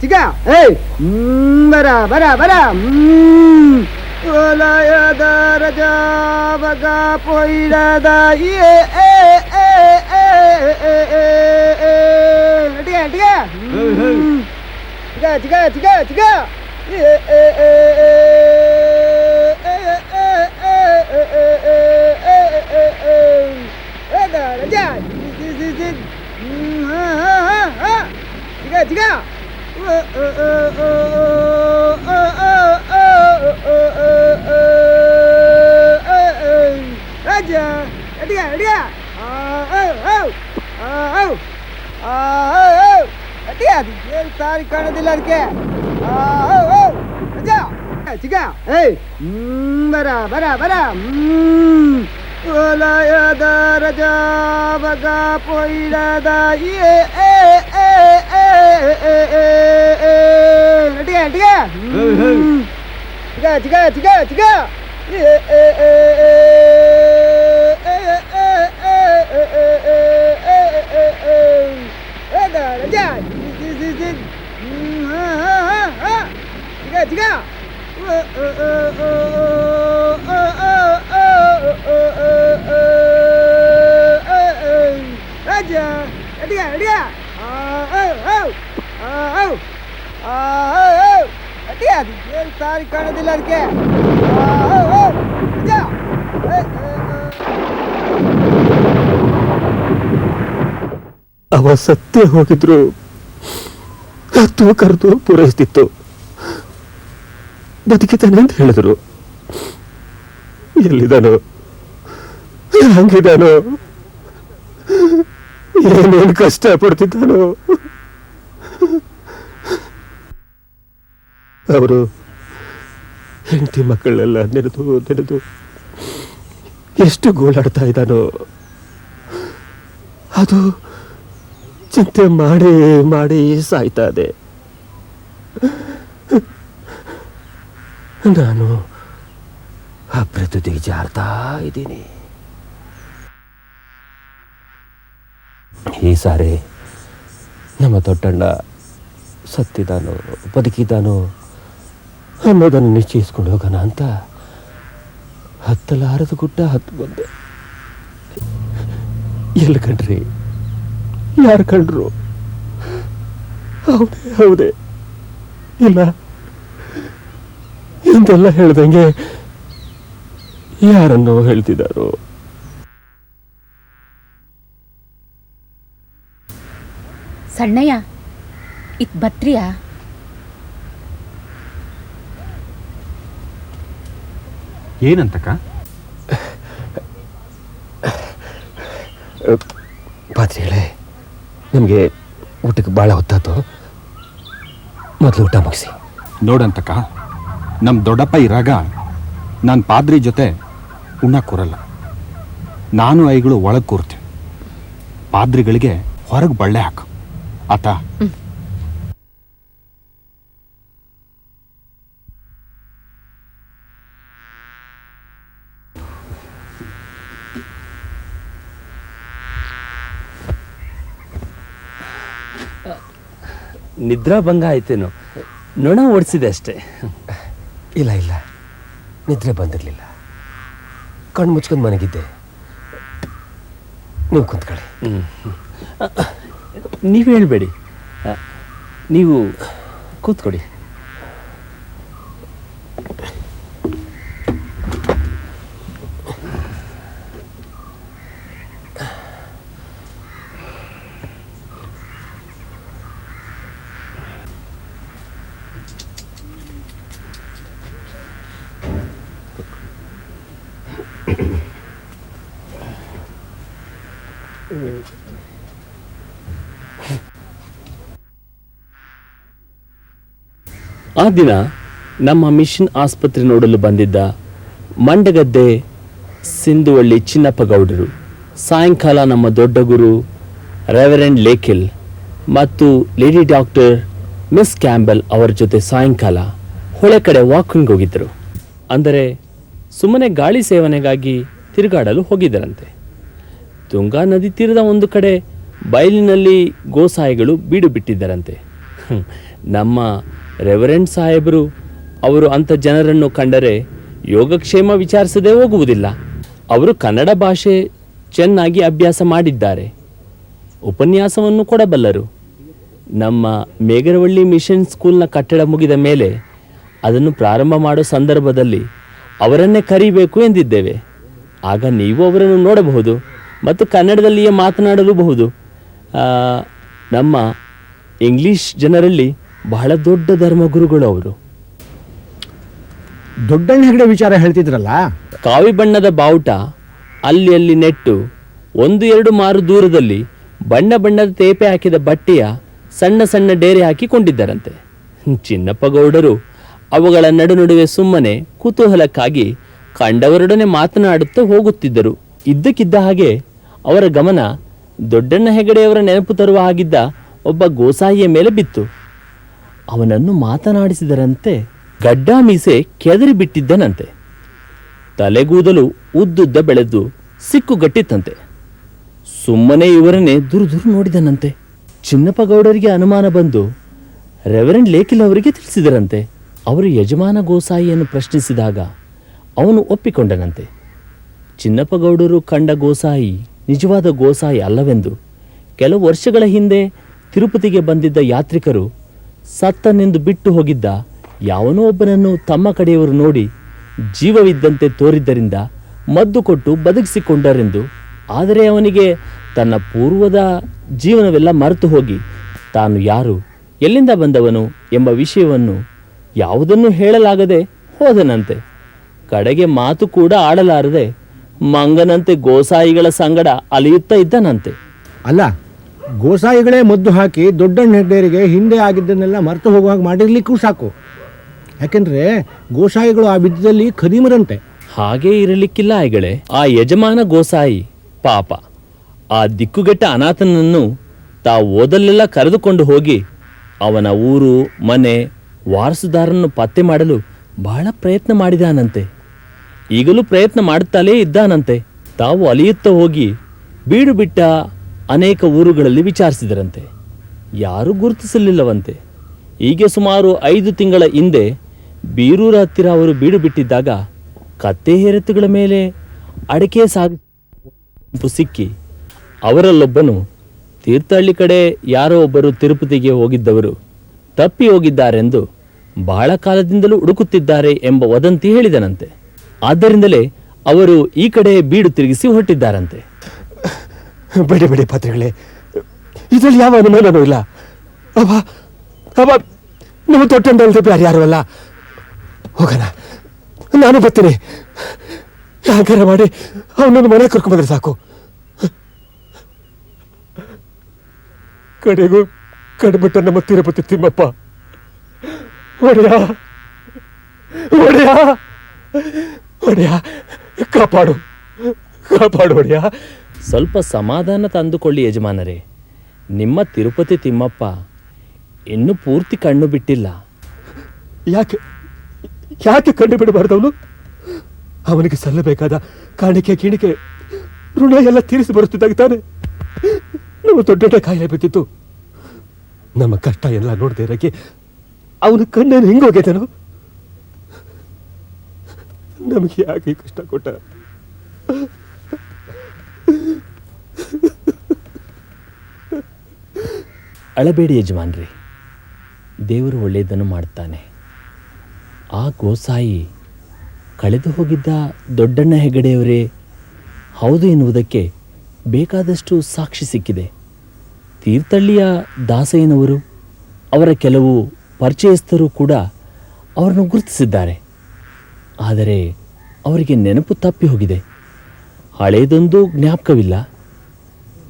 ಚಿಗ ಏಯ್ ಬರ ಬರ ಬರ ಓಲಾಯದ ರಜಾವಗ ಪೊಯ್ಲದ ಚಿಗ ಚಿಗ ಚಿಗ ಚಿಗ ರಜಾ ಚಿಗ ಚಿಗ raja dia dia dia tarik kanan lagi raja chiga hey bara bara bara olayada raja baga poilada dia dia chiga chiga chiga raja chiga raja dia dia dia tarik kanan lagi raja ಅವ ಸತ್ಯ ಹೋಗಿದ್ರು ಹತ್ತು ಕರೆದು ಪೂರೈಸ್ತಿತ್ತು. ಬದುಕಿತಾನೆ ಅಂತ ಹೇಳಿದ್ರು. ಎಲ್ಲಿದ್ದಾನೋ ಹಂಗಿದ್ದಾನೋ ಏನೇನು ಕಷ್ಟ ಪಡ್ತಿದ್ದಾನೋ. ಅವರು ಹೆಂಡತಿ ಮಕ್ಕಳೆಲ್ಲ ನೆನೆದು ಎಷ್ಟು ಗೋಳಾಡ್ತಾ ಇದ್ದಾನೋ. ಅದು ಚಿಂತೆ ಮಾಡಿ ಮಾಡಿ ಸಾಯ್ತಾ ಇದೆ. ನಾನು ಅಪ್ರತುದಿಗೆ ಜಾರ್ತಾ ಇದ್ದೀನಿ. ಈ ಸಾರಿ ನಮ್ಮ ದೊಡ್ಡಣ್ಣ ಸತ್ತಿದ್ದಾನೋ ಬದುಕಿದ್ದಾನೋ ಅನ್ನೋದನ್ನು ನಿಶ್ಚಯಿಸ್ಕೊಂಡು ಹೋಗೋಣ ಅಂತ ಹತ್ತಲಾರದ ಗುಡ್ಡ ಹತ್ತು ಬಂದೆ. ಎಲ್ಲಿ ಕಂಡ್ರಿ? ಯಾರು ಕಂಡ್ರು? ಹೌದೇ ಹೌದೇ ಇಲ್ಲ ಇಂತೆಲ್ಲ ಹೇಳ್ದಂಗೆ ಯಾರನ್ನೋ ಹೇಳ್ತಿದ್ದಾರೋ. ಸಣ್ಣಯ್ಯ ಇತ್ ಬತ್ರಿಯಾ? ಏನಂತಕ್ಕ? ಪಾತ್ರಿಗಳೇ, ನಿಮಗೆ ಊಟಕ್ಕೆ ಭಾಳ ಹೊತ್ತಾತು, ಮೊದಲು ಊಟ ಮುಗಿಸಿ. ನೋಡಂತಕ್ಕ, ನಮ್ಮ ದೊಡ್ಡಪ್ಪ ಇರಾಗ ನಾನು ಪಾದ್ರಿ ಜೊತೆ ಉಣ್ಣಕ್ಕೆ ಕೂರಲ್ಲ. ನಾನು ಐಗಳು ಒಳಗೆ ಕೂರ್ತೀವಿ. ಪಾದ್ರಿಗಳಿಗೆ ಹೊರಗೆ ಬಳ್ಳೆ ಹಾಕು ಆತ. ನಿದ್ರಾ ಭಂಗ ಆಯ್ತೇನೋ, ನೊಣ ಓಡಿಸಿದೆ ಅಷ್ಟೇ. ಇಲ್ಲ ಇಲ್ಲ, ನಿದ್ರೆ ಬಂದಿರಲಿಲ್ಲ. ಕಣ್ಣು ಮುಚ್ಕೊಂಡು ಮನೆಗಿದ್ದೆ. ನೀವು ಕುಂತ್ಕೊಳ್ಳಿ. ನೀವು ಹೇಳಬೇಡಿ, ನೀವು ಕೂತ್ಕೊಡಿ. ಆ ದಿನ ನಮ್ಮ ಮಿಷನ್ ಆಸ್ಪತ್ರೆ ನೋಡಲು ಬಂದಿದ್ದ ಮಂಡಗದ್ದೆ ಸಿಂಧುವಳ್ಳಿ ಚಿನ್ನಪ್ಪ ಗೌಡರು ಸಾಯಂಕಾಲ ನಮ್ಮ ದೊಡ್ಡ ಗುರು ರೆವರೆಂಡ್ ಲೇಖಿಲ್ ಮತ್ತು ಲೇಡಿ ಡಾಕ್ಟರ್ ಮಿಸ್ ಕ್ಯಾಂಬೆಲ್ ಅವರ ಜೊತೆ ಸಾಯಂಕಾಲ ಹೊಳೆ ಕಡೆ ವಾಕಿಂಗ್ ಹೋಗಿದ್ದರು. ಅಂದರೆ ಸುಮ್ಮನೆ ಗಾಳಿ ಸೇವನೆಗಾಗಿ ತಿರುಗಾಡಲು ಹೋಗಿದ್ದರಂತೆ. ತುಂಗಾ ನದಿ ತೀರದ ಒಂದು ಕಡೆ ಬಯಲಿನಲ್ಲಿ ಗೋಸಾಯಿಗಳು ಬೀಡು ಬಿಟ್ಟಿದ್ದರಂತೆ. ನಮ್ಮ ರೆವರೆಂಡ್ ಸಾಹೇಬರು ಅವರು ಅಂಥ ಜನರನ್ನು ಕಂಡರೆ ಯೋಗಕ್ಷೇಮ ವಿಚಾರಿಸದೇ ಹೋಗುವುದಿಲ್ಲ. ಅವರು ಕನ್ನಡ ಭಾಷೆ ಚೆನ್ನಾಗಿ ಅಭ್ಯಾಸ ಮಾಡಿದ್ದಾರೆ, ಉಪನ್ಯಾಸವನ್ನು ಕೊಡಬಲ್ಲರು. ನಮ್ಮ ಮೇಗರವಳ್ಳಿ ಮಿಷನ್ ಸ್ಕೂಲ್ನ ಕಟ್ಟಡ ಮುಗಿದ ಮೇಲೆ ಅದನ್ನು ಪ್ರಾರಂಭ ಮಾಡೋ ಸಂದರ್ಭದಲ್ಲಿ ಅವರನ್ನೇ ಕರೀಬೇಕು ಎಂದಿದ್ದೇವೆ. ಆಗ ನೀವು ಅವರನ್ನು ನೋಡಬಹುದು ಮತ್ತು ಕನ್ನಡದಲ್ಲಿಯೇ ಮಾತನಾಡಲೂಬಹುದು. ನಮ್ಮ ಇಂಗ್ಲಿಷ್ ಜನರಲ್ಲಿ ಬಹಳ ದೊಡ್ಡ ಧರ್ಮಗುರುಗಳು ಅವರು. ದೊಡ್ಡಣ್ಣ ಹೆಗಡೆ ವಿಚಾರ ಹೇಳ್ತಿದ್ರಲ್ಲ, ಕಾವಿ ಬಣ್ಣದ ಬಾವುಟ ಅಲ್ಲಿ ಅಲ್ಲಿ ನೆಟ್ಟು 1-2 ಮಾರು ದೂರದಲ್ಲಿ ಬಣ್ಣ ಬಣ್ಣದ ತೇಪೆ ಹಾಕಿದ ಬಟ್ಟೆಯ ಸಣ್ಣ ಸಣ್ಣ ಡೇರೆ ಹಾಕಿಕೊಂಡಿದ್ದರಂತೆ. ಚಿನ್ನಪ್ಪ ಗೌಡರು ಅವುಗಳ ನಡುವೆ ಸುಮ್ಮನೆ ಕುತೂಹಲಕ್ಕಾಗಿ ಕಂಡವರೊಡನೆ ಮಾತನಾಡುತ್ತಾ ಹೋಗುತ್ತಿದ್ದರು. ಇದ್ದಕ್ಕಿದ್ದ ಹಾಗೆ ಅವರ ಗಮನ ದೊಡ್ಡಣ್ಣ ಹೆಗಡೆಯವರ ನೆನಪು ತರುವ ಹಾಗಿದ್ದ ಒಬ್ಬ ಗೋಸಾಯಿಯ ಮೇಲೆ ಬಿತ್ತು. ಅವನನ್ನು ಮಾತನಾಡಿಸಿದರಂತೆ. ಗಡ್ಡ ಮೀಸೆ ಕೆದರಿ ಬಿಟ್ಟಿದ್ದನಂತೆ. ತಲೆಗೂದಲು ಉದ್ದುದ್ದ ಬೆಳೆದು ಸಿಕ್ಕುಗಟ್ಟಿತ್ತಂತೆ. ಸುಮ್ಮನೆ ಇವರನ್ನೇ ದುರು ನೋಡಿದನಂತೆ. ಚಿನ್ನಪ್ಪ ಗೌಡರಿಗೆ ಅನುಮಾನ ಬಂದು ರೆವರೆಂಡ್ ಲೇಕಿಲ್ ಅವರಿಗೆ ತಿಳಿಸಿದರಂತೆ. ಅವರು ಯಜಮಾನ ಗೋಸಾಯಿಯನ್ನು ಪ್ರಶ್ನಿಸಿದಾಗ ಅವನು ಒಪ್ಪಿಕೊಂಡನಂತೆ. ಚಿನ್ನಪ್ಪ ಗೌಡರು ಕಂಡ ಗೋಸಾಯಿ ನಿಜವಾದ ಗೋಸಾಯಿ ಅಲ್ಲವೆಂದು ಕೆಲವು ವರ್ಷಗಳ ಹಿಂದೆ ತಿರುಪತಿಗೆ ಬಂದಿದ್ದ ಯಾತ್ರಿಕರು ಸತ್ತನೆಂದು ಬಿಟ್ಟು ಹೋಗಿದ್ದ ಯಾವನೋ ಒಬ್ಬನನ್ನು ತಮ್ಮ ಕಡೆಯವರು ನೋಡಿ ಜೀವವಿದ್ದಂತೆ ತೋರಿದ್ದರಿಂದ ಮದ್ದು ಕೊಟ್ಟು ಬದುಕಿಸಿಕೊಂಡರೆಂದು, ಆದರೆ ಅವನಿಗೆ ತನ್ನ ಪೂರ್ವದ ಜೀವನವೆಲ್ಲ ಮರೆತು ಹೋಗಿ ತಾನು ಯಾರು, ಎಲ್ಲಿಂದ ಬಂದವನು ಎಂಬ ವಿಷಯವನ್ನು ಯಾವುದನ್ನು ಹೇಳಲಾಗದೆ ಹೋದನಂತೆ. ಕಡೆಗೆ ಮಾತು ಕೂಡ ಆಡಲಾರದೆ ಮಂಗನಂತೆ ಗೋಸಾಯಿಗಳ ಸಂಗಡ ಅಲಿಯುತ್ತಾ ಇದ್ದನಂತೆ. ಅಲ್ಲ, ಗೋಸಾಯಿಗಳೇ ಮದ್ದು ಹಾಕಿ ದೊಡ್ಡಣ್ಣ ಹೆಗ್ಡೆಯರಿಗೆ ಹಿಂದೆ ಆಗಿದ್ದನ್ನೆಲ್ಲ ಮರೆತು ಹೋಗುವಾಗ ಮಾಡಿರ್ಲಿಕ್ಕೂ ಸಾಕು. ಯಾಕೆಂದ್ರೆ ಗೋಸಾಯಿಗಳು ಆ ವಿದ್ಯದಲ್ಲಿ ಖದೀಮರಂತೆ. ಹಾಗೇ ಇರಲಿಕ್ಕಿಲ್ಲ ಆಯ್ಗಳೇ. ಆ ಯಜಮಾನ ಗೋಸಾಯಿ ಪಾಪ ಆ ದಿಕ್ಕುಗೆಟ್ಟ ಅನಾಥನನ್ನು ತಾವು ಓದಲ್ಲೆಲ್ಲ ಕರೆದುಕೊಂಡು ಹೋಗಿ ಅವನ ಊರು ಮನೆ ವಾರಸುದಾರನ್ನು ಪತ್ತೆ ಮಾಡಲು ಬಹಳ ಪ್ರಯತ್ನ ಮಾಡಿದಾನಂತೆ. ಈಗಲೂ ಪ್ರಯತ್ನ ಮಾಡುತ್ತಲೇ ಇದ್ದಾನಂತೆ. ತಾವು ಅಲಿಯುತ್ತಾ ಹೋಗಿ ಬೀಡು ಬಿಟ್ಟ ಅನೇಕ ಊರುಗಳಲ್ಲಿ ವಿಚಾರಿಸಿದರಂತೆ. ಯಾರೂ ಗುರುತಿಸಲಿಲ್ಲವಂತೆ. ಹೀಗೆ ಸುಮಾರು 5 ತಿಂಗಳ ಹಿಂದೆ ಬೀರೂರ ಹತ್ತಿರ ಅವರು ಬೀಡು ಬಿಟ್ಟಿದ್ದಾಗ ಕತ್ತೆ ಹೇರೆತ್ತುಗಳ ಮೇಲೆ ಅಡಿಕೆ ಸಾಗು ಸಿಕ್ಕಿ ಅವರಲ್ಲೊಬ್ಬನು ತೀರ್ಥಹಳ್ಳಿ ಕಡೆ ಯಾರೋ ಒಬ್ಬರು ತಿರುಪತಿಗೆ ಹೋಗಿದ್ದವರು ತಪ್ಪಿ ಹೋಗಿದ್ದಾರೆಂದು ಬಹಳ ಕಾಲದಿಂದಲೂ ಹುಡುಕುತ್ತಿದ್ದಾರೆ ಎಂಬ ವದಂತಿ ಹೇಳಿದನಂತೆ. ಆದ್ದರಿಂದಲೇ ಅವರು ಈ ಕಡೆ ಬೀಡು ತಿರುಗಿಸಿ ಹೊರಟಿದ್ದಾರಂತೆ. ಬೇಡಿ ಬೇಡಿ ಪಾತ್ರೆಗಳೇ, ಇದರಲ್ಲಿ ಯಾವ ಅನುಮಾನನೂ ಇಲ್ಲ. ಅವ ನಮ್ಮ ತೊಟ್ಟಂಡಲ್ದೆ ಬೇರೆ ಯಾರು ಅಲ್ಲ. ಹೋಗೋಣ, ನಾನು ಬರ್ತೀನಿ. ಯಾಕಾರ ಮಾಡಿ ಅವನನ್ನು ಮನೆ ಕರ್ಕೊಂಡ್ಬಂದ್ರೆ ಸಾಕು. ಕಡೆಗೂ ಕಡ್ಬಿಟ್ಟ ನಮ್ಮ ತಿರುಪತಿ ತಿಮ್ಮಪ್ಪ. ಒಡೆಯ ಒಡೆಯ ಒಡೆಯ, ಕಾಪಾಡು ಕಾಪಾಡು ಒಡೆಯ. ಸ್ವಲ್ಪ ಸಮಾಧಾನ ತಂದುಕೊಳ್ಳಿ ಯಜಮಾನರೇ. ನಿಮ್ಮ ತಿರುಪತಿ ತಿಮ್ಮಪ್ಪ ಇನ್ನೂ ಪೂರ್ತಿ ಕಣ್ಣು ಬಿಟ್ಟಿಲ್ಲ. ಯಾಕೆ ಯಾಕೆ ಕಣ್ಣು ಬಿಡಬಾರ್ದವನು? ಅವನಿಗೆ ಸಲ್ಲಬೇಕಾದ ಕಾಣಿಕೆ ಕಿಣಿಕೆ ಋಣ ಎಲ್ಲ ತೀರಿಸಿ ಬರುತ್ತಿದ್ದಾಗ ತಾನೆ ನಮ್ಮ ದೊಡ್ಡ ಕಾಯಿಲೆ ಬಿದ್ದಿತ್ತು. ನಮ್ಮ ಕಷ್ಟ ಎಲ್ಲ ನೋಡದೆ ಇರಕ್ಕೆ ಅವನ ಕಣ್ಣೇನು ಹಿಂಗೋಗಿದ್ದನು? ನಮಗೆ ಯಾಕೆ ಕಷ್ಟ ಕೊಟ್ಟ? ಅಳಬೇಡಿ ಯಜಮಾನ್ರಿ, ದೇವರು ಒಳ್ಳೆಯದನ್ನು ಮಾಡ್ತಾನೆ. ಆ ಗೋಸಾಯಿ ಕಳೆದು ಹೋಗಿದ್ದ ದೊಡ್ಡಣ್ಣ ಹೆಗಡೆಯವರೇ ಹೌದು ಎನ್ನುವುದಕ್ಕೆ ಬೇಕಾದಷ್ಟು ಸಾಕ್ಷಿ ಸಿಕ್ಕಿದೆ. ತೀರ್ಥಹಳ್ಳಿಯ ದಾಸಯ್ಯನವರು, ಅವರ ಕೆಲವು ಪರಿಚಯಸ್ಥರು ಕೂಡ ಅವರನ್ನು ಗುರುತಿಸಿದ್ದಾರೆ. ಆದರೆ ಅವರಿಗೆ ನೆನಪು ತಪ್ಪಿ ಹೋಗಿದೆ. ಹಳೆಯದೊಂದು ಜ್ಞಾಪಕವಿಲ್ಲ.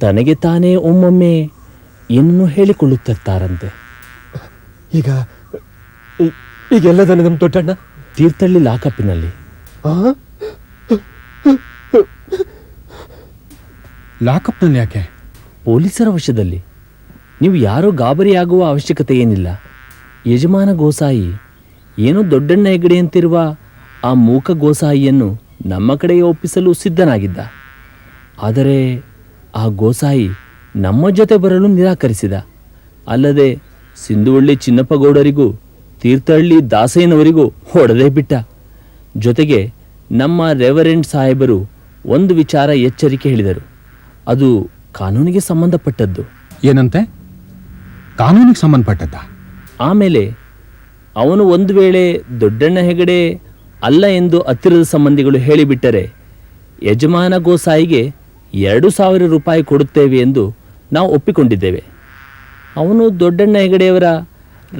ತನಗೆ ತಾನೇ ಒಮ್ಮೊಮ್ಮೆ ಏನನ್ನು ಹೇಳಿಕೊಳ್ಳುತ್ತಿರ್ತಾರಂತೆ. ಈಗ ಈಗೆಲ್ಲದನ್ನು ನಮ್ಮ ದೊಡ್ಡಣ್ಣ ತೀರ್ಥಹಳ್ಳಿ ಲಾಕಪ್ಪಿನಲ್ಲಿ. ಲಾಕಪ್ನಲ್ಲಿ ಯಾಕೆ? ಪೊಲೀಸರ ವಶದಲ್ಲಿ. ನೀವು ಯಾರೂ ಗಾಬರಿಯಾಗುವ ಅವಶ್ಯಕತೆ ಏನಿಲ್ಲ. ಯಜಮಾನ ಗೋಸಾಯಿ ಏನೋ ದೊಡ್ಡಣ್ಣ ಹೆಗಡೆಯಂತಿರುವ ಆ ಮೂಕ ಗೋಸಾಯಿಯನ್ನು ನಮ್ಮ ಕಡೆಗೆ ಒಪ್ಪಿಸಲು ಸಿದ್ಧನಾಗಿದ್ದ. ಆದರೆ ಆ ಗೋಸಾಯಿ ನಮ್ಮ ಜೊತೆ ಬರಲು ನಿರಾಕರಿಸಿದ. ಅಲ್ಲದೆ ಸಿಂಧುವಳ್ಳಿ ಚಿನ್ನಪ್ಪಗೌಡರಿಗೂ ತೀರ್ಥಹಳ್ಳಿ ದಾಸಯ್ಯನವರಿಗೂ ಹೊಡೆದೇ ಬಿಟ್ಟ. ಜೊತೆಗೆ ನಮ್ಮ ರೆವರೆಂಡ್ ಸಾಹೇಬರು ಒಂದು ವಿಚಾರ ಎಚ್ಚರಿಕೆ ಹೇಳಿದರು. ಅದು ಕಾನೂನಿಗೆ ಸಂಬಂಧಪಟ್ಟದ್ದು. ಏನಂತೆ? ಕಾನೂನಿಗೆ ಸಂಬಂಧಪಟ್ಟದ್ದ? ಆಮೇಲೆ ಅವನು ಒಂದು ವೇಳೆ ದೊಡ್ಡಣ್ಣ ಹೆಗಡೆ ಅಲ್ಲ ಎಂದು ಹತ್ತಿರದ ಸಂಬಂಧಿಗಳು ಹೇಳಿಬಿಟ್ಟರೆ ಯಜಮಾನ ಗೋಸಾಯಿಗೆ 2,000 ರೂಪಾಯಿ ಕೊಡುತ್ತೇವೆ ಎಂದು ನಾವು ಒಪ್ಪಿಕೊಂಡಿದ್ದೇವೆ. ಅವನು ದೊಡ್ಡಣ್ಣ ಹೆಗಡೆಯವರ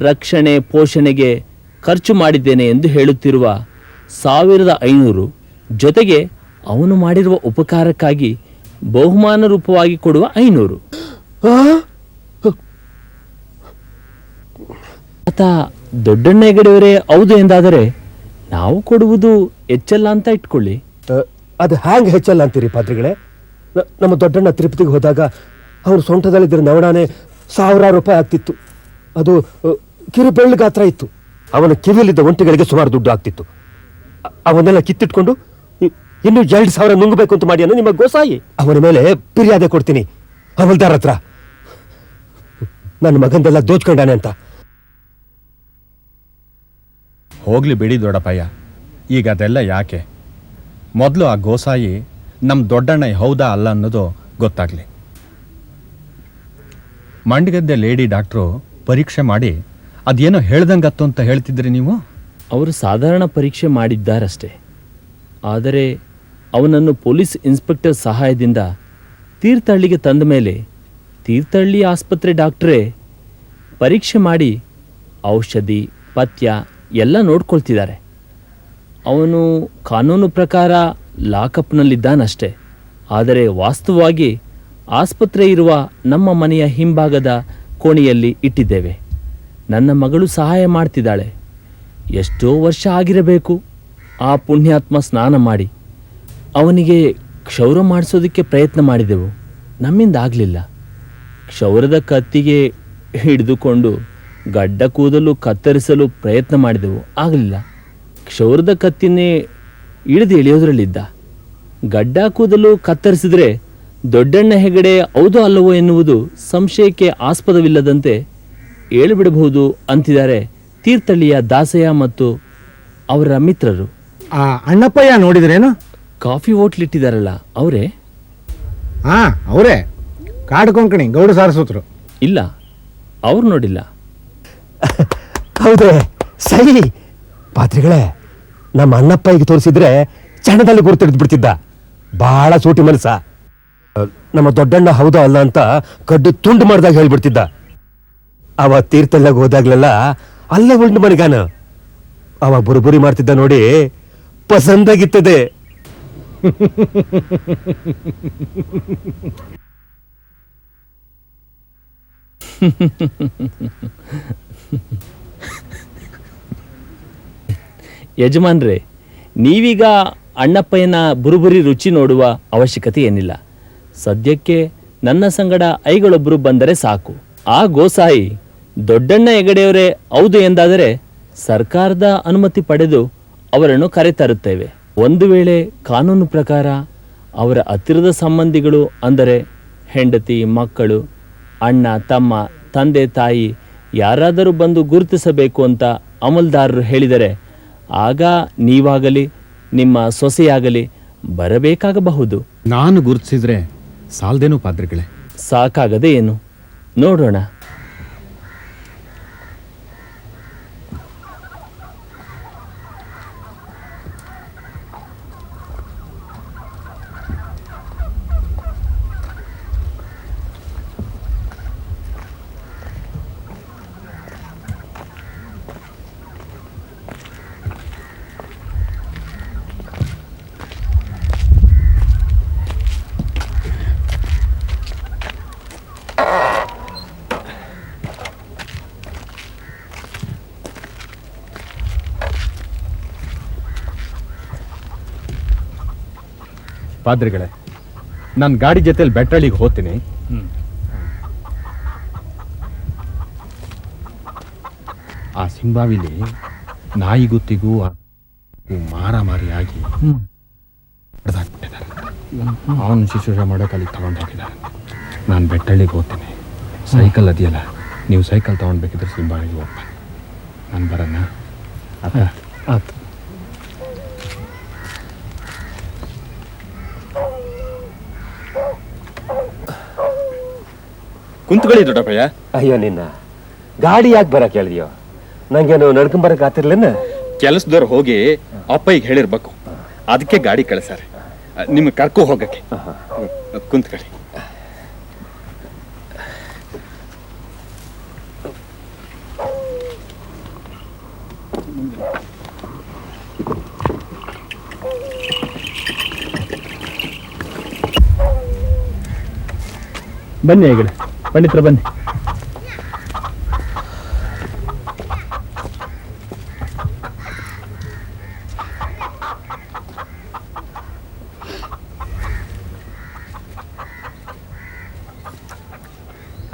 ರಕ್ಷಣೆ ಪೋಷಣೆಗೆ ಖರ್ಚು ಮಾಡಿದ್ದೇನೆ ಎಂದು ಹೇಳುತ್ತಿರುವ 1,500 ಜೊತೆಗೆ ಅವನು ಮಾಡಿರುವ ಉಪಕಾರಕ್ಕಾಗಿ ಬಹುಮಾನ ರೂಪವಾಗಿ ಕೊಡುವ 500. ಆತ ದೊಡ್ಡಣ್ಣ ಹೆಗಡೆಯವರೇ ಹೌದು ಎಂದಾದರೆ ನಾವು ಕೊಡುವುದು ಹೆಚ್ಚಲ್ಲ ಅಂತ ಇಟ್ಕೊಳ್ಳಿ. ಅದು ಹ್ಯಾಂಗ್ ಹೆಚ್ಚಲ್ಲ ಅಂತೀರಿ ಪಾದ್ರಿಗಳೇ? ನಮ್ಮ ದೊಡ್ಡಣ್ಣ ತಿರುಪತಿಗೆ ಹೋದಾಗ ಅವ್ರ ಸೊಂಟದಲ್ಲಿದ್ದ ನವಣಾನೆ 1,000 ರೂಪಾಯಿ ಆಗ್ತಿತ್ತು. ಅದು ಕಿರು ಬೆಳ್ಳು ಗಾತ್ರ ಇತ್ತು. ಅವನ ಕಿವಿಯಲ್ಲಿದ್ದ ಒಂಟೆಗಳಿಗೆ ಸುಮಾರು ದುಡ್ಡು ಆಗ್ತಿತ್ತು. ಅವನ್ನೆಲ್ಲ ಕಿತ್ತಿಟ್ಕೊಂಡು ಇನ್ನು 2,000 ನುಂಗಬೇಕು ಅಂತ ಮಾಡಿ ನಿಮ್ಮ ಗೋಸಾಯಿ. ಅವನ ಮೇಲೆ ಫಿರ್ಯಾದೆ ಕೊಡ್ತೀನಿ ಹವಲ್ದಾರ್ ಹತ್ರ, ನನ್ನ ಮಗಂದೆಲ್ಲ ದೋಚ್ಕೊಂಡಾನೆ ಅಂತ. ಹೋಗ್ಲಿ ಬಿಡಿ ದೊಡ್ಡಪ್ಪಯ್ಯ, ಈಗ ಅದೆಲ್ಲ ಯಾಕೆ? ಮೊದಲು ಆ ಗೋಸಾಯಿ ನಮ್ಮ ದೊಡ್ಡಣ್ಣ ಹೌದಾ ಅಲ್ಲ ಅನ್ನೋದು ಗೊತ್ತಾಗ್ಲಿ. ಮಂಡಗದ್ದೆ ಲೇಡಿ ಡಾಕ್ಟ್ರು ಪರೀಕ್ಷೆ ಮಾಡಿ ಅದೇನೋ ಹೇಳ್ದಂಗತ್ತು ಅಂತ ಹೇಳ್ತಿದ್ರಿ ನೀವು? ಅವರು ಸಾಧಾರಣ ಪರೀಕ್ಷೆ ಮಾಡಿದ್ದಾರಷ್ಟೇ. ಆದರೆ ಅವನನ್ನು ಪೊಲೀಸ್ ಇನ್ಸ್ಪೆಕ್ಟರ್ ಸಹಾಯದಿಂದ ತೀರ್ಥಹಳ್ಳಿಗೆ ತಂದ ಮೇಲೆ ತೀರ್ಥಹಳ್ಳಿ ಆಸ್ಪತ್ರೆ ಡಾಕ್ಟ್ರೇ ಪರೀಕ್ಷೆ ಮಾಡಿ ಔಷಧಿ ಪಥ್ಯ ಎಲ್ಲ ನೋಡ್ಕೊಳ್ತಿದ್ದಾರೆ. ಅವನು ಕಾನೂನು ಪ್ರಕಾರ ಲಾಕಪ್ನಲ್ಲಿದ್ದಾನಷ್ಟೇ. ಆದರೆ ವಾಸ್ತವವಾಗಿ ಆಸ್ಪತ್ರೆ ಇರುವ ನಮ್ಮ ಮನೆಯ ಹಿಂಭಾಗದ ಕೋಣೆಯಲ್ಲಿ ಇಟ್ಟಿದ್ದೇವೆ. ನನ್ನ ಮಗಳು ಸಹಾಯ ಮಾಡ್ತಿದ್ದಾಳೆ. ಎಷ್ಟೋ ವರ್ಷ ಆಗಿರಬೇಕು ಆ ಪುಣ್ಯಾತ್ಮ ಸ್ನಾನ ಮಾಡಿ. ಅವನಿಗೆ ಕ್ಷೌರ ಮಾಡಿಸೋದಕ್ಕೆ ಪ್ರಯತ್ನ ಮಾಡಿದೆವು, ನಮ್ಮಿಂದ ಆಗಲಿಲ್ಲ. ಕ್ಷೌರದ ಕತ್ತಿಗೆ ಹಿಡಿದುಕೊಂಡು ಗಡ್ಡ ಕೂದಲು ಕತ್ತರಿಸಲು ಪ್ರಯತ್ನ ಮಾಡಿದೆವು, ಆಗಲಿಲ್ಲ. ಕ್ಷೌರದ ಕತ್ತಿನೇ ಹಿಡಿದು ಎಳೆಯೋದ್ರಲ್ಲಿದ್ದ. ಗಡ್ಡ ಕೂದಲು ಕತ್ತರಿಸಿದ್ರೆ ದೊಡ್ಡಣ್ಣ ಹೆಗಡೆ ಹೌದೋ ಅಲ್ಲವೋ ಎನ್ನುವುದು ಸಂಶಯಕ್ಕೆ ಆಸ್ಪದವಿಲ್ಲದಂತೆ ಹೇಳಿಬಿಡಬಹುದು ಅಂತಿದ್ದಾರೆ ತೀರ್ಥಹಳ್ಳಿಯ ದಾಸಯ್ಯ ಮತ್ತು ಅವರ ಮಿತ್ರರು. ಆ ಅಣ್ಣಪ್ಪಯ್ಯ ನೋಡಿದ್ರೇನು? ಕಾಫಿ ಹೋಟ್ಲಿಟ್ಟಿದ್ದಾರಲ್ಲ ಅವರೇ? ಹಾ, ಅವರೇ. ಕಾಡು ಕೊಂಕಣಿ ಗೌಡ ಸಾರಸೂತ್ರು. ಇಲ್ಲ, ಅವ್ರು ನೋಡಿಲ್ಲ. ಹೌದೇ? ಸರಿ. ಪಾತ್ರಿಗಳೇ, ನಮ್ಮ ಅಣ್ಣಪ್ಪಯ್ಯಗೆ ತೋರಿಸಿದ್ರೆ ಚಣದಲ್ಲಿ ಗುರುತಿಡ್ದು ಬಿಡ್ತಿದ್ದ. ಬಹಳ ಸೂಟಿ ಮನಸ್ಸ. ನಮ್ಮ ದೊಡ್ಡಣ್ಣ ಹೌದಾ ಅಲ್ಲ ಅಂತ ಕಡ್ಡು ತುಂಡು ಮಾಡಿದಾಗ ಹೇಳ್ಬಿಡ್ತಿದ್ದ. ಅವ ತೀರ್ಥಲ್ಲಾಗ ಹೋದಾಗ್ಲೆಲ್ಲ ಅಲ್ಲೇ ಉಂಡು ಮನೆಗಾನ. ಅವ ಬುರುಬುರಿ ಮಾಡ್ತಿದ್ದ ನೋಡಿ ಪಸಂದಾಗಿತ್ತದೆ. ಯಜಮಾನ್ರೇ, ನೀವೀಗ ಅಣ್ಣಪ್ಪಯ್ಯನ ಬುರುಬುರಿ ರುಚಿ ನೋಡುವ ಅವಶ್ಯಕತೆ ಏನಿಲ್ಲ. ಸದ್ಯಕ್ಕೆ ನನ್ನ ಸಂಗಡ ಐಗಳೊಬ್ಬರು ಬಂದರೆ ಸಾಕು. ಆ ಗೋಸಾಯಿ ದೊಡ್ಡಣ್ಣ ಹೆಗಡೆಯವರೇ ಹೌದು ಎಂದಾದರೆ ಸರ್ಕಾರದ ಅನುಮತಿ ಪಡೆದು ಅವರನ್ನು ಕರೆತರುತ್ತೇವೆ. ಒಂದು ವೇಳೆ ಕಾನೂನು ಪ್ರಕಾರ ಅವರ ಹತ್ತಿರದ ಸಂಬಂಧಿಗಳು ಅಂದರೆ ಹೆಂಡತಿ, ಮಕ್ಕಳು, ಅಣ್ಣ, ತಮ್ಮ, ತಂದೆ, ತಾಯಿ ಯಾರಾದರೂ ಬಂದು ಗುರುತಿಸಬೇಕು ಅಂತ ಅಮಲ್ದಾರರು ಹೇಳಿದರೆ ಆಗ ನೀವಾಗಲಿ ನಿಮ್ಮ ಸೊಸೆಯಾಗಲಿ ಬರಬೇಕಾಗಬಹುದು. ನಾನು ಗುರುತಿಸಿದ್ರೆ ಸಾಲ್ದೇನು ಪಾದ್ರಿಗಳೇ? ಸಾಕಾಗದೆ ಏನು? ನೋಡೋಣ. ಪಾದ್ರಿಗಳೇ, ನಾನು ಗಾಡಿ ಜೊತೆಲಿ ಬೆಟ್ಟಳ್ಳಿಗೆ ಹೋಗ್ತೀನಿ. ಆ ಸಿಂಬಾವಿಲಿ ನಾಯಿಗುತ್ತಿಗೂ ಮಾರಾಮಾರಿಯಾಗಿ ಹೊಡೆದಾಕ್ಬಿಟ್ಟಿದ್ದಾರೆ. ಅವನು ಶಿಶುಷ ಮಾಡೋಕೆ ಅಲ್ಲಿ ತಗೊಂಡು ಹೋಗಿದ್ದಾರೆ. ನಾನು ಬೆಟ್ಟಳ್ಳಿಗೆ ಹೋಗ್ತೀನಿ. ಸೈಕಲ್ ಅದೆಯಲ್ಲ ನೀವು ಸೈಕಲ್ ತೊಗೊಂಡ್ಬೇಕಿದ್ರೆ ಸಿಂಬಾಳಿಗೆ ಹೋಗ್ಬ, ನಾನು ಬರೋಣ. ಆಯ್ತು. ಕುಂತ್ಕೊಳ್ಳಿ ದೊಡ್ಡಪ್ಪಯ್ಯ. ಅಯ್ಯೋ ನಿನ್ನ ಗಾಡಿ ಯಾಕೆ ಬರಕ್ಕೆ ಹೇಳಿದ್ಯೋ? ನಂಗೇನು ನಡ್ಕೊಂಬರಕ್ಕೆ ಆತಿರ್ಲೇನ? ಕೆಲಸದವ್ರು ಹೋಗಿ ಅಪ್ಪಯ್ಯಗೆ ಹೇಳಿರ್ಬೇಕು, ಅದಕ್ಕೆ ಗಾಡಿ ಕಳಿಸಾರೆ ನಿಮಗೆ ಕರ್ಕೊ ಹೋಗಕ್ಕೆ. ಕುಂತ್ಕೊಳ್ಳಿ. ಬನ್ನಿ ಈಗಲೇ ಪಂಡಿತರ ಬನ್ನಿ.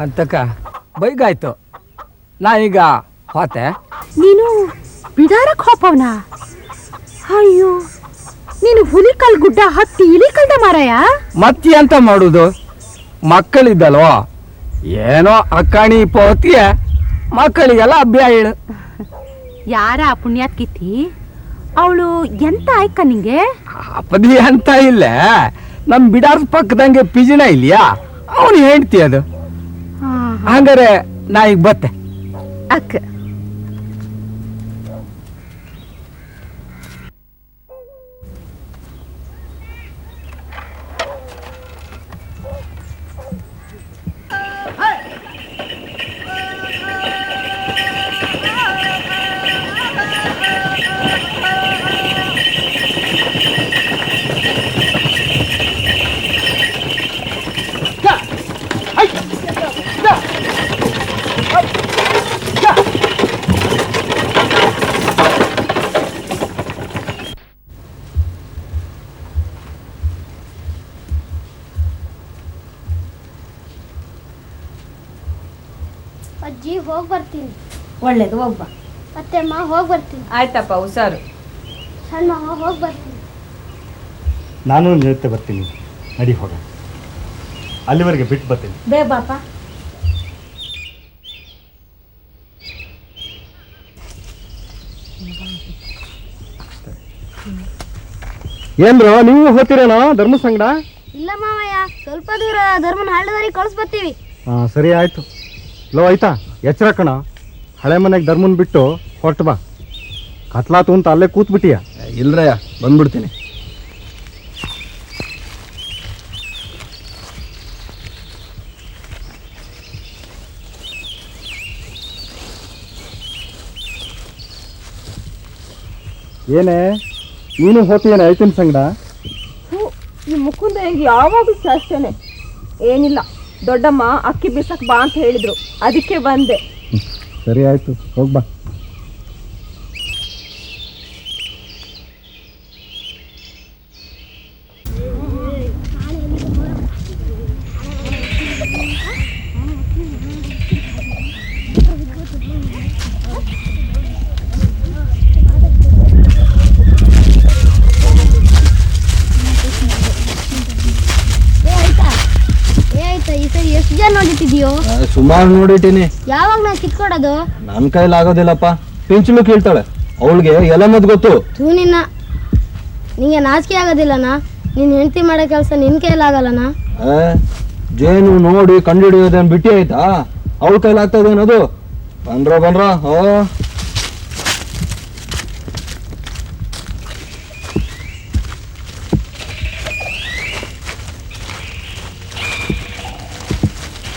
ಅಂತಕ್ಕ ಬೈಗಾಯ್ತು, ನಾ ಈಗ ಹೋತೆ. ನೀನು ಬಿಡಾರಕ್ ಹೋಪವ್ನ? ಅಯ್ಯೋ, ನೀನು ಹುಲಿಕಲ್ ಗುಡ್ಡ ಹತ್ತಿ ಇಳಿಕಲ್ದ ಮಾರಾಯ. ಮತ್ತಿ ಅಂತ ಮಾಡುದು? ಮಕ್ಕಳಿದ್ದಲ್ವೋ, ಏನೋ ಅಕ್ಕಾಣಿ ಪೋತಿಯ ಮಕ್ಕಳಿಗೆಲ್ಲ ಅಭ್ಯ ಹೇಳು. ಯಾರ ಪುಣ್ಯಾತ್ ಕಿತ್ತಿ? ಅವಳು ಎಂತ ಆಯ್ಕ ನಿಂಗೆ? ಅಪದಿ ಅಂತ ಇಲ್ಲ, ನಮ್ ಬಿಡಾರ ಪಕ್ಕದಂಗೆ ಪಿಜಿನ ಇಲ್ಯಾ, ಅವನು ಹೇಳ್ತಿ ಅದು. ಹಂಗಾರೆ ನಾ ಈಗ ಬತ್ತೆ. ಅಕ್ಕ ಅಜ್ಜಿ ಹೋಗಿ ಬರ್ತೀನಿ. ಒಳ್ಳೇದು, ಹೋಗ್ಬಾ. ಮತ್ತೆ ಅಮ್ಮ ಹೋಗಿ ಬರ್ತೀನಿ. ಆಯ್ತಪ್ಪ, ಹುಷಾರು. ಸಣ್ಣ ಮಾವ ಹೋಗಿ ಬರ್ತೀನಿ. ನಾನು ನಿರುತ್ತೆ ಬರ್ತೀನಿ, ನಡಿ ಹೋಗ. ಅಲ್ಲಿವರೆಗೆ ಬಿಟ್ಟು ಬರ್ತೀನಿ. ಬೇ ಬಾಪ. ಏನ್ರೋ ನೀವು ಹೋಗ್ತೀರೇನೋ ಧರ್ಮ ಸಂಗಡ? ಇಲ್ಲ ಮಾವಯ್ಯ, ಸ್ವಲ್ಪ ದೂರ ಧರ್ಮನ ಹಳ್ಳದವರಿಗೆ ಕಳಿಸ್ಬರ್ತೀವಿ. ಹಾಂ ಸರಿ ಆಯಿತು. ಲೋ ಆಯ್ತಾ, ಎಚ್ಚರ ಕಣ. ಹಳೆ ಮನೆಗೆ ಧರ್ಮನ್ ಬಿಟ್ಟು ಹೊರಟು ಬಾ. ಕತ್ಲಾತು ಅಂತ ಅಲ್ಲೇ ಕೂತ್ಬಿಟ್ಟಿಯ? ಇಲ್ರಯ್ಯ, ಬಂದ್ಬಿಡ್ತೀನಿ. ಏನೇ ನೀನು ಹೋಗ್ತೀಯೇನೆ ಆಯ್ತಿನ ಸಂಗಡ? ಈ ಮುಕುಂದ ಯಾವಾಗಲೂ ಅಷ್ಟೇನೆ. ಏನಿಲ್ಲ, ದೊಡ್ಡಮ್ಮ ಅಕ್ಕಿ ಬೀಸಕ್ ಬಾ ಅಂತ ಹೇಳಿದ್ರು, ಅದಕ್ಕೆ ಬಂದೆ. ಸರಿ ಆಯ್ತು, ಹೋಗ್ಬಾ. ಈ ಸರಿ ಎಷ್ಟು ಜನ ನೋಡಿಟ್ಟಿದ್ಯೋ? ಸುಮಾರು ನೋಡಿಟ್ಟಿನಿ. ಯಾವಾಗ ನಾ ಕಿತ್ಕೊಡೋದು? ನನ್ನ ಕೈಲಿ ಆಗೋದಿಲ್ಲಪ್ಪ. ಪಿಂಚಲು ಕೇಳ್ತಾಳೆ, ಅವಳಿಗೆ ಎಲ್ಲ ಮದ್ ಗೊತ್ತು. ನಿನ್ನ ನಿಂಗೆ ನಾಚಿಕೆ ಆಗೋದಿಲ್ಲನಾ? ನಿನ್ ಹೆಂಡತಿ ಮಾಡೋ ಕೆಲಸ ನಿನ್ ಕೈಲಾಗಲ್ಲನಾ? ಜೇನು ನೋಡಿ ಕಂಡುಹಿಡಿಯೋದೇನು ಬಿಟ್ಟಿ ಆಯ್ತಾ? ಅವಳ ಕೈಲಿ ಆಗ್ತದೇನದು? ಬಂದ್ರ ಓ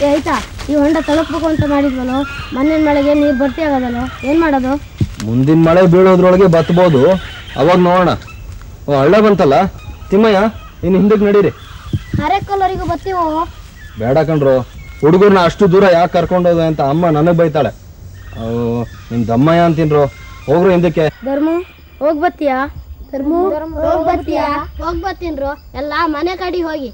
ಆಯ್ತಾ, ಈ ಹೊಂಡ ತಲುಪಬೇಕು ಅಂತ ಮಾಡಿದ್ವಲ್ಲೋ, ಮಣ್ಣಿನ ಮಳೆಗೆ ನೀರು ಭರ್ತಿ ಆಗೋದಲ್ಲೋ, ಏನ್ ಮಾಡೋದು? ಮುಂದಿನ ಮಳೆ ಬೀಳೋದ್ರೊಳಗೆ ಬತ್ಬೋದು, ಅವಾಗ ನೋಡೋಣ. ಓ ಹಳ್ಳ ಬಂತಲ್ಲ ತಿಮ್ಮಯ್ಯ, ಇನ್ನು ಹಿಂದಕ್ಕೆ ನಡೀರಿ. ಅರೆಕಲ್ಲವರೆಗೂ ಬರ್ತೀವೋ? ಬೇಡ ಕಣ್ರು, ಹುಡುಗರನ್ನ ಅಷ್ಟು ದೂರ ಯಾಕೆ ಕರ್ಕೊಂಡೋದ ಅಂತ ಅಮ್ಮ ನನಗೆ ಬೈತಾಳೆ. ನಿಮ್ ದಮ್ಮಯ್ಯ ಅಂತೀನ್ರು, ಹೋಗ್ರು ಹಿಂದಕ್ಕೆ. ಧರ್ಮು ಹೋಗ್ ಬರ್ತೀಯಾ? ಧರ್ಮು ಹೋಗ್ ಬರ್ತೀಯಾ? ಹೋಗ್ ಬರ್ತೀನ್ರು, ಎಲ್ಲ ಮನೆ ಕಡೆ ಹೋಗಿ.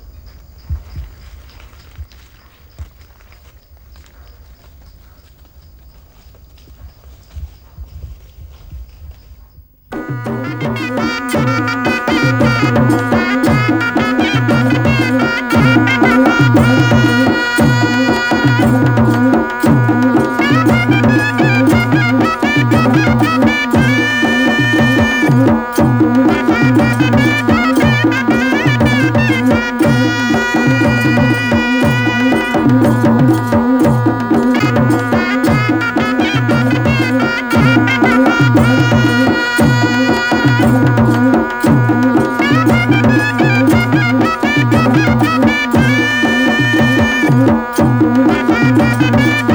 ಆ